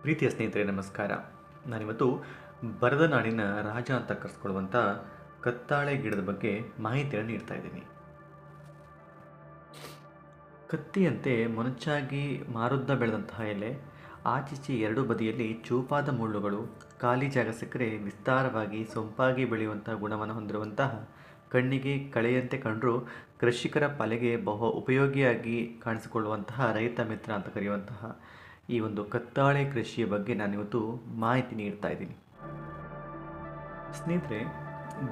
ಪ್ರೀತಿಯ ಸ್ನೇಹಿತರೆ ನಮಸ್ಕಾರ. ನಾನಿವತ್ತು ಬರದ ನಾಡಿನ ರಾಜ ಅಂತ ಕರೆಸ್ಕೊಳ್ಳುವಂಥ ಕತ್ತಾಳೆ ಗಿಡದ ಬಗ್ಗೆ ಮಾಹಿತಿಯನ್ನು ನೀಡ್ತಾ ಇದ್ದೀನಿ. ಕತ್ತಿಯಂತೆ ಮೊನಚಾಗಿ ಮಾರುದ್ದ ಬೆಳೆದಂತಹ ಎಲೆ, ಆಚೀಚೆ ಎರಡು ಬದಿಯಲ್ಲಿ ಚೂಪಾದ ಮುಳ್ಳುಗಳು, ಖಾಲಿ ಜಾಗ ಸಿಕ್ಕರೆ ವಿಸ್ತಾರವಾಗಿ ಸೊಂಪಾಗಿ ಬೆಳೆಯುವಂತಹ ಗುಣವನ್ನು ಹೊಂದಿರುವಂತಹ, ಕಣ್ಣಿಗೆ ಕಳೆಯಂತೆ ಕಂಡರೂ ಕೃಷಿಕರ ಪಾಲಿಗೆ ಬಹು ಉಪಯೋಗಿಯಾಗಿ ಕಾಣಿಸಿಕೊಳ್ಳುವಂತಹ ರೈತ ಮಿತ್ರ ಅಂತ ಕರೆಯುವಂತಹ ಈ ಒಂದು ಕತ್ತಾಳೆ ಕೃಷಿಯ ಬಗ್ಗೆ ನಾನಿವತ್ತು ಮಾಹಿತಿ ನೀಡ್ತಾ ಇದ್ದೀನಿ. ಸ್ನೇಹಿತರೆ,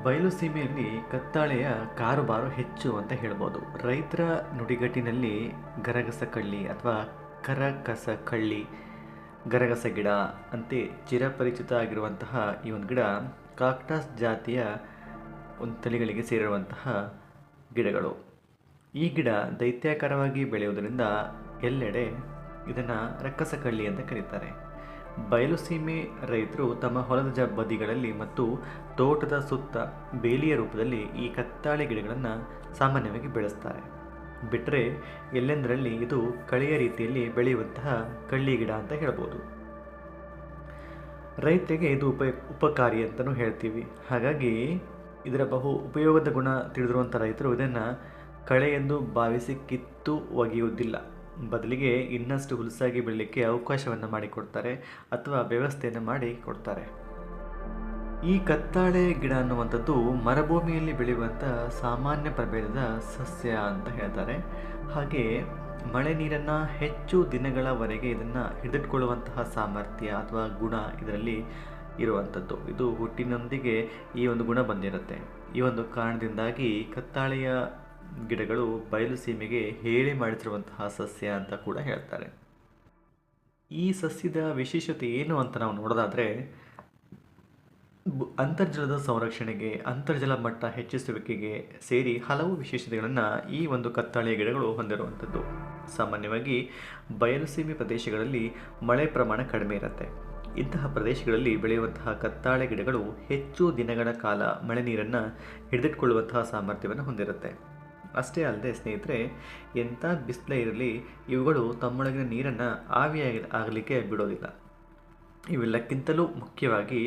ಬಯಲು ಸೀಮೆಯಲ್ಲಿ ಕತ್ತಾಳೆಯ ಕಾರುಬಾರು ಹೆಚ್ಚು ಅಂತ ಹೇಳ್ಬೋದು. ರೈತರ ನುಡಿಗಟ್ಟಿನಲ್ಲಿ ಗರಗಸ ಕಳ್ಳಿ ಅಥವಾ ಕರಕಸ ಕಳ್ಳಿ, ಗರಗಸ ಗಿಡ ಅಂತೆ ಚಿರಪರಿಚಿತ ಆಗಿರುವಂತಹ ಈ ಒಂದು ಗಿಡ ಕಾಕ್ಟಸ್ ಜಾತಿಯ ಒಂದು ತಳಿಗಳಿಗೆ ಸೇರಿರುವಂತಹ ಗಿಡಗಳು. ಈ ಗಿಡ ದೈತ್ಯಾಕಾರವಾಗಿ ಬೆಳೆಯುವುದರಿಂದ ಎಲ್ಲೆಡೆ ಇದನ್ನು ರಕ್ಕಸ ಕಳ್ಳಿ ಅಂತ ಕರೀತಾರೆ. ಬಯಲು ಸೀಮೆ ರೈತರು ತಮ್ಮ ಹೊಲದ ಬದಿಗಳಲ್ಲಿ ಮತ್ತು ತೋಟದ ಸುತ್ತ ಬೇಲಿಯ ರೂಪದಲ್ಲಿ ಈ ಕತ್ತಾಳೆ ಗಿಡಗಳನ್ನು ಸಾಮಾನ್ಯವಾಗಿ ಬೆಳೆಸ್ತಾರೆ. ಬಿಟ್ಟರೆ ಎಲ್ಲೆಂದರಲ್ಲಿ ಇದು ಕಳೆಯ ರೀತಿಯಲ್ಲಿ ಬೆಳೆಯುವಂತಹ ಕಳ್ಳಿ ಗಿಡ ಅಂತ ಹೇಳ್ಬೋದು. ರೈತರಿಗೆ ಇದು ಉಪಕಾರಿ ಅಂತಲೂ ಹೇಳ್ತೀವಿ. ಹಾಗಾಗಿ ಇದರ ಬಹು ಉಪಯೋಗದ ಗುಣ ತಿಳಿದಿರುವಂಥ ರೈತರು ಇದನ್ನು ಕಳೆ ಎಂದು ಭಾವಿಸಿ ಕಿತ್ತು ಒಗೆಯುವುದಿಲ್ಲ. ಬದಲಿಗೆ ಇನ್ನಷ್ಟು ಹುಲಸಾಗಿ ಬೆಳಲಿಕ್ಕೆ ಅವಕಾಶವನ್ನು ಮಾಡಿಕೊಡ್ತಾರೆ ಅಥವಾ ವ್ಯವಸ್ಥೆಯನ್ನು ಮಾಡಿ ಕೊಡ್ತಾರೆ. ಈ ಕತ್ತಾಳೆ ಗಿಡ ಅನ್ನುವಂಥದ್ದು ಮರುಭೂಮಿಯಲ್ಲಿ ಬೆಳೆಯುವಂಥ ಸಾಮಾನ್ಯ ಪ್ರಭೇದದ ಸಸ್ಯ ಅಂತ ಹೇಳ್ತಾರೆ. ಹಾಗೆ ಮಳೆ ನೀರನ್ನು ಹೆಚ್ಚು ದಿನಗಳವರೆಗೆ ಇದನ್ನು ಹಿಡಿದಿಟ್ಕೊಳ್ಳುವಂತಹ ಸಾಮರ್ಥ್ಯ ಅಥವಾ ಗುಣ ಇದರಲ್ಲಿ ಇರುವಂಥದ್ದು. ಇದು ಹುಟ್ಟಿನೊಂದಿಗೆ ಈ ಒಂದು ಗುಣ ಬಂದಿರುತ್ತೆ. ಈ ಒಂದು ಕಾರಣದಿಂದಾಗಿ ಕತ್ತಾಳೆಯ ಗಿಡಗಳು ಬಯಲು ಸೀಮೆಗೆ ಹೇಳಿ ಮಾಡಿಸಿರುವಂತಹ ಸಸ್ಯ ಅಂತ ಕೂಡ ಹೇಳ್ತಾರೆ. ಈ ಸಸ್ಯದ ವಿಶೇಷತೆ ಏನು ಅಂತ ನಾವು ನೋಡೋದಾದರೆ, ಅಂತರ್ಜಲದ ಸಂರಕ್ಷಣೆಗೆ, ಅಂತರ್ಜಲ ಮಟ್ಟ ಹೆಚ್ಚಿಸುವಿಕೆಗೆ ಸೇರಿ ಹಲವು ವಿಶೇಷತೆಗಳನ್ನು ಈ ಒಂದು ಕತ್ತಾಳೆಯ ಗಿಡಗಳು ಹೊಂದಿರುವಂಥದ್ದು. ಸಾಮಾನ್ಯವಾಗಿ ಬಯಲು ಸೀಮೆ ಪ್ರದೇಶಗಳಲ್ಲಿ ಮಳೆ ಪ್ರಮಾಣ ಕಡಿಮೆ ಇರುತ್ತೆ. ಇಂತಹ ಪ್ರದೇಶಗಳಲ್ಲಿ ಬೆಳೆಯುವಂತಹ ಕತ್ತಾಳೆ ಗಿಡಗಳು ಹೆಚ್ಚು ದಿನಗಳ ಕಾಲ ಮಳೆ ನೀರನ್ನು ಹಿಡಿದಿಟ್ಕೊಳ್ಳುವಂತಹ ಸಾಮರ್ಥ್ಯವನ್ನು ಹೊಂದಿರುತ್ತೆ. ಅಷ್ಟೇ ಅಲ್ಲದೆ ಸ್ನೇಹಿತರೆ, ಎಂಥ ಬಿಸಿಲೇ ಇರಲಿ ಇವುಗಳು ತಮ್ಮೊಳಗಿನ ನೀರನ್ನು ಆಗಲಿಕ್ಕೆ ಬಿಡೋದಿಲ್ಲ. ಇವೆಲ್ಲಕ್ಕಿಂತಲೂ ಮುಖ್ಯವಾಗಿ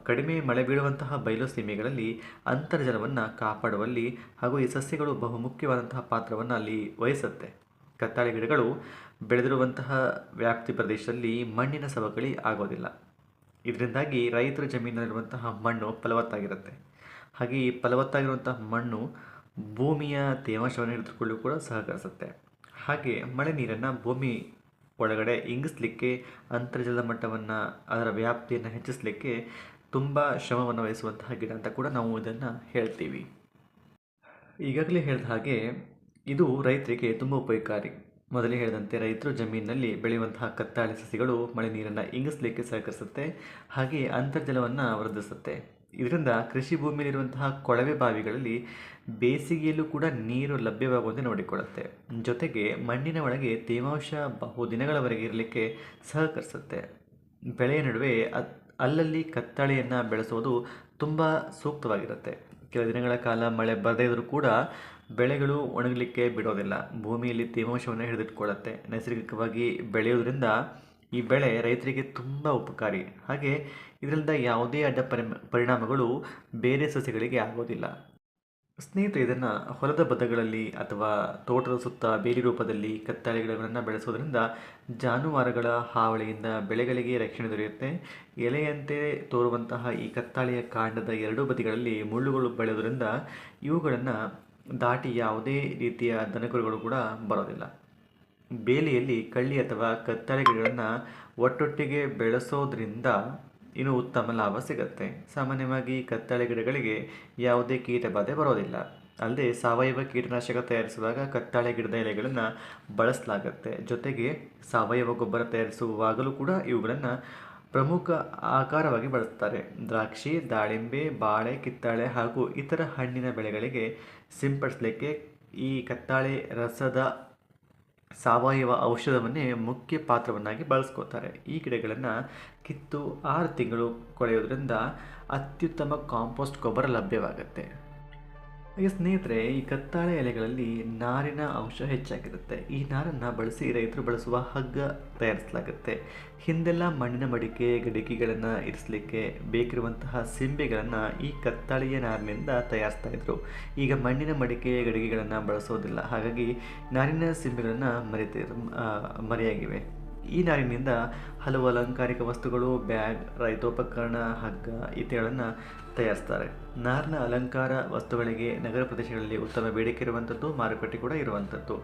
ಕಡಿಮೆ ಮಳೆ ಬೀಳುವಂತಹ ಬಯಲು ಸೀಮೆಗಳಲ್ಲಿ ಅಂತರ್ಜಲವನ್ನು ಕಾಪಾಡುವಲ್ಲಿ ಹಾಗೂ ಈ ಸಸ್ಯಗಳು ಬಹುಮುಖ್ಯವಾದಂತಹ ಪಾತ್ರವನ್ನು ಅಲ್ಲಿ ವಹಿಸುತ್ತೆ. ಕತ್ತಾಳೆ ಗಿಡಗಳು ಬೆಳೆದಿರುವಂತಹ ವ್ಯಾಪ್ತಿ ಪ್ರದೇಶದಲ್ಲಿ ಮಣ್ಣಿನ ಸವಕಳಿ ಆಗೋದಿಲ್ಲ. ಇದರಿಂದಾಗಿ ರೈತರ ಜಮೀನಲ್ಲಿರುವಂತಹ ಮಣ್ಣು ಫಲವತ್ತಾಗಿರುತ್ತೆ. ಹಾಗೆ ಈ ಫಲವತ್ತಾಗಿರುವಂತಹ ಮಣ್ಣು ಭೂಮಿಯ ತೇವಾಂಶವನ್ನು ಹಿಡಿದುಕೊಳ್ಳಲು ಕೂಡ ಸಹಕರಿಸುತ್ತೆ. ಹಾಗೆ ಮಳೆ ನೀರನ್ನು ಭೂಮಿ ಒಳಗಡೆ ಇಂಗಿಸಲಿಕ್ಕೆ, ಅಂತರ್ಜಲದ ಮಟ್ಟವನ್ನು, ಅದರ ವ್ಯಾಪ್ತಿಯನ್ನು ಹೆಚ್ಚಿಸಲಿಕ್ಕೆ ತುಂಬ ಶ್ರಮವನ್ನು ವಹಿಸುವಂತಹ ಗಿಡ ಅಂತ ಕೂಡ ನಾವು ಇದನ್ನು ಹೇಳ್ತೀವಿ. ಈಗಾಗಲೇ ಹೇಳಿದ ಹಾಗೆ ಇದು ರೈತರಿಗೆ ತುಂಬ ಉಪಯೋಗಕಾರಿ. ಮೊದಲೇ ಹೇಳಿದಂತೆ ರೈತರು ಜಮೀನಿನಲ್ಲಿ ಬೆಳೆಯುವಂತಹ ಕತ್ತಾಳೆ ಸಸಿಗಳು ಮಳೆ ನೀರನ್ನು ಇಂಗಿಸಲಿಕ್ಕೆ ಸಹಕರಿಸುತ್ತೆ. ಹಾಗೆ ಅಂತರ್ಜಲವನ್ನು ವೃದ್ಧಿಸುತ್ತೆ. ಇದರಿಂದ ಕೃಷಿ ಭೂಮಿಯಲ್ಲಿರುವಂತಹ ಕೊಳವೆ ಬಾವಿಗಳಲ್ಲಿ ಬೇಸಿಗೆಯಲ್ಲೂ ಕೂಡ ನೀರು ಲಭ್ಯವಾಗುವಂತೆ ನೋಡಿಕೊಳ್ಳುತ್ತೆ. ಜೊತೆಗೆ ಮಣ್ಣಿನ ಒಳಗೆ ತೇವಾಂಶ ಬಹುದಿನಗಳವರೆಗೆ ಇರಲಿಕ್ಕೆ ಸಹಕರಿಸುತ್ತೆ. ಬೆಳೆಯ ನಡುವೆ ಅಲ್ಲಲ್ಲಿ ಕತ್ತಾಳೆಯನ್ನು ಬೆಳೆಸುವುದು ತುಂಬ ಸೂಕ್ತವಾಗಿರುತ್ತೆ. ಕೆಲ ದಿನಗಳ ಕಾಲ ಮಳೆ ಬರದೇ ಇದ್ದರೂ ಕೂಡ ಬೆಳೆಗಳು ಒಣಗಲಿಕ್ಕೆ ಬಿಡೋದಿಲ್ಲ. ಭೂಮಿಯಲ್ಲಿ ತೇವಾಂಶವನ್ನು ಹಿಡಿದಿಟ್ಕೊಳ್ಳುತ್ತೆ. ನೈಸರ್ಗಿಕವಾಗಿ ಬೆಳೆಯೋದ್ರಿಂದ ಈ ಬೆಳೆ ರೈತರಿಗೆ ತುಂಬ ಉಪಕಾರಿ. ಹಾಗೆ ಇದರಿಂದ ಯಾವುದೇ ಅಡ್ಡ ಪರಿಣಾಮಗಳು ಬೇರೆ ಸಸ್ಯಗಳಿಗೆ ಆಗೋದಿಲ್ಲ. ಸ್ನೇಹಿತರೆ, ಇದನ್ನು ಹೊಲದ ಬದಗಳಲ್ಲಿ ಅಥವಾ ತೋಟದ ಸುತ್ತ ಬೇಲಿ ರೂಪದಲ್ಲಿ ಕತ್ತಾಳೆ ಗಿಡಗಳನ್ನು ಬೆಳೆಸೋದ್ರಿಂದ ಜಾನುವಾರುಗಳ ಹಾವಳಿಯಿಂದ ಬೆಳೆಗಳಿಗೆ ರಕ್ಷಣೆ ದೊರೆಯುತ್ತೆ. ಎಲೆಯಂತೆ ತೋರುವಂತಹ ಈ ಕತ್ತಾಳೆಯ ಕಾಂಡದ ಎರಡೂ ಬದಿಗಳಲ್ಲಿ ಮುಳ್ಳುಗಳು ಬೆಳೆಯೋದ್ರಿಂದ ಇವುಗಳನ್ನು ದಾಟಿ ಯಾವುದೇ ರೀತಿಯ ದನಕರುಗಳು ಕೂಡ ಬರೋದಿಲ್ಲ. ಬೇಲಿಯಲ್ಲಿ ಕಳ್ಳಿ ಅಥವಾ ಕತ್ತಾಳೆ ಗಿಡಗಳನ್ನು ಒಟ್ಟೊಟ್ಟಿಗೆ ಬೆಳೆಸೋದ್ರಿಂದ ಇನ್ನೂ ಉತ್ತಮ ಲಾಭ ಸಿಗುತ್ತೆ. ಸಾಮಾನ್ಯವಾಗಿ ಕತ್ತಾಳೆ ಗಿಡಗಳಿಗೆ ಯಾವುದೇ ಕೀಟಬಾಧೆ ಬರೋದಿಲ್ಲ. ಅಲ್ಲದೆ ಸಾವಯವ ಕೀಟನಾಶಕ ತಯಾರಿಸುವಾಗ ಕತ್ತಾಳೆ ಗಿಡದ ಎಲೆಗಳನ್ನು ಬಳಸಲಾಗುತ್ತೆ. ಜೊತೆಗೆ ಸಾವಯವ ಗೊಬ್ಬರ ತಯಾರಿಸುವಾಗಲೂ ಕೂಡ ಇವುಗಳನ್ನು ಪ್ರಮುಖ ಆಕಾರವಾಗಿ ಬಳಸ್ತಾರೆ. ದ್ರಾಕ್ಷಿ, ದಾಳಿಂಬೆ, ಬಾಳೆ, ಕಿತ್ತಾಳೆ ಹಾಗೂ ಇತರ ಹಣ್ಣಿನ ಬೆಳೆಗಳಿಗೆ ಸಿಂಪಡಿಸಲಿಕ್ಕೆ ಈ ಕತ್ತಾಳೆ ರಸದ ಸಾವಯವ ಔಷಧವನ್ನೇ ಮುಖ್ಯ ಪಾತ್ರವನ್ನಾಗಿ ಬಳಸ್ಕೋತಾರೆ. ಈ ಗಿಡಗಳನ್ನು ಕಿತ್ತು 6 ತಿಂಗಳು ಕೊಳೆಯೋದ್ರಿಂದ ಅತ್ಯುತ್ತಮ ಕಾಂಪೋಸ್ಟ್ ಗೊಬ್ಬರ ಲಭ್ಯವಾಗುತ್ತೆ. ಹಾಗೆ ಸ್ನೇಹಿತರೆ, ಈ ಕತ್ತಾಳೆ ಎಲೆಗಳಲ್ಲಿ ನಾರಿನ ಅಂಶ ಹೆಚ್ಚಾಗಿರುತ್ತೆ. ಈ ನಾರನ್ನು ಬಳಸಿ ರೈತರು ಬಳಸುವ ಹಗ್ಗ ತಯಾರಿಸಲಾಗುತ್ತೆ. ಹಿಂದೆಲ್ಲ ಮಣ್ಣಿನ ಮಡಿಕೆ ಗಡಿಗೆಗಳನ್ನು ಇರಿಸಲಿಕ್ಕೆ ಬೇಕಿರುವಂತಹ ಸಿಂಬೆಗಳನ್ನು ಈ ಕತ್ತಾಳೆಯ ನಾರಿನಿಂದ ತಯಾರಿಸ್ತಾ ಇದ್ರು. ಈಗ ಮಣ್ಣಿನ ಮಡಿಕೆ ಗಡಿಗೆಗಳನ್ನು ಬಳಸೋದಿಲ್ಲ. ಹಾಗಾಗಿ ನಾರಿನ ಸಿಂಬೆಗಳನ್ನು ಮರೆಯಾಗಿವೆ. ಈ ನಾರಿನಿಂದ ಹಲವು ಅಲಂಕಾರಿಕ ವಸ್ತುಗಳು, ಬ್ಯಾಗ್, ರೈತೋಪಕರಣ, ಹಗ್ಗ ಇತ್ಯಾದಿಗಳನ್ನು ತಯಾರಿಸ್ತಾರೆ. ನಾರಿನ ಅಲಂಕಾರ ವಸ್ತುಗಳಿಗೆ ನಗರ ಪ್ರದೇಶಗಳಲ್ಲಿ ಉತ್ತಮ ಬೇಡಿಕೆ ಇರುವಂಥದ್ದು, ಮಾರುಕಟ್ಟೆ ಕೂಡ ಇರುವಂಥದ್ದು.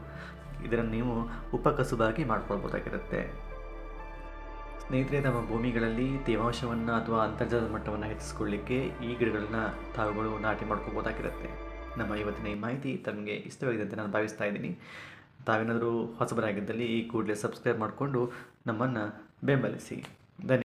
ಇದನ್ನು ನೀವು ಉಪಕಸುಬಾಗಿ ಮಾಡ್ಕೊಳ್ಬೋದಾಗಿರುತ್ತೆ. ಸ್ನೇಹಿತರೆ, ತಮ್ಮ ಭೂಮಿಗಳಲ್ಲಿ ತೇವಾಂಶವನ್ನು ಅಥವಾ ಅಂತರ್ಜಲದ ಮಟ್ಟವನ್ನು ಹೆಚ್ಚಿಸಿಕೊಳ್ಳಿಕ್ಕೆ ಈ ಗಿಡಗಳನ್ನ ತಾವುಗಳು ನಾಟಿ ಮಾಡ್ಕೋಬೋದಾಗಿರುತ್ತೆ. ನಮ್ಮ ಇವತ್ತಿನ ಈ ಮಾಹಿತಿ ತಮಗೆ ಇಷ್ಟವಾಗಿದೆ ಅಂತ ನಾನು ಭಾವಿಸ್ತಾ ಇದ್ದೀನಿ. ತಾವೇನಾದರೂ ಹೊಸಬರಾಗಿದ್ದಲ್ಲಿ ಈ ಕೂಡಲೇ ಸಬ್ಸ್ಕ್ರೈಬ್ ಮಾಡಿಕೊಂಡು ನಮ್ಮನ್ನು ಬೆಂಬಲಿಸಿ. ಧನ್ಯವಾದ.